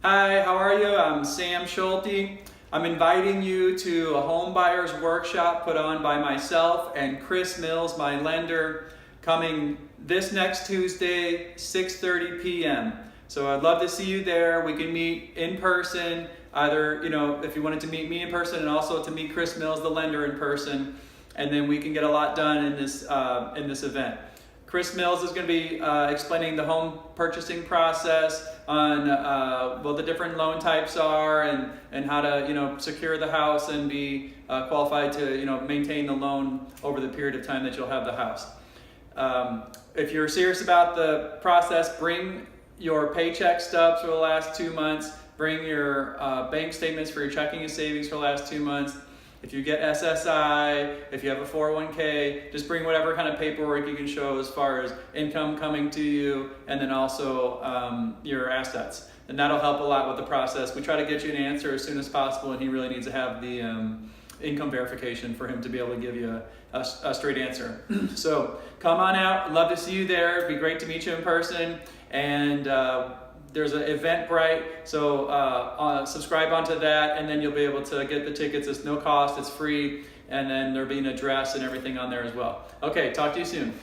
Hi, how are you? I'm Sam Schulte. I'm inviting you to a home buyers workshop put on by myself and Chris Mills, my lender, coming this next Tuesday, 6:30 p.m. So I'd love to see you there. We can meet in person, either, if you wanted to meet me in person and also to meet Chris Mills, the lender, in person, and then we can get a lot done in this event. Chris Mills is going to be explaining the home purchasing process on what the different loan types are and how to secure the house and be qualified to maintain the loan over the period of time that you'll have the house. If you're serious about the process, bring your paycheck stubs for the last 2 months. Bring your bank statements for your checking and savings for the last 2 months. If you get SSI, if you have a 401k, just bring whatever kind of paperwork you can show as far as income coming to you, and then also your assets. And that'll help a lot with the process. We try to get you an answer as soon as possible, and he really needs to have the income verification for him to be able to give you a straight answer. So come on out. I'd love to see you there. It'd be great to meet you in person. And there's an Eventbrite, so subscribe onto that, and then you'll be able to get the tickets. It's no cost, it's free, and then there'll be an address and everything on there as well. Okay, talk to you soon.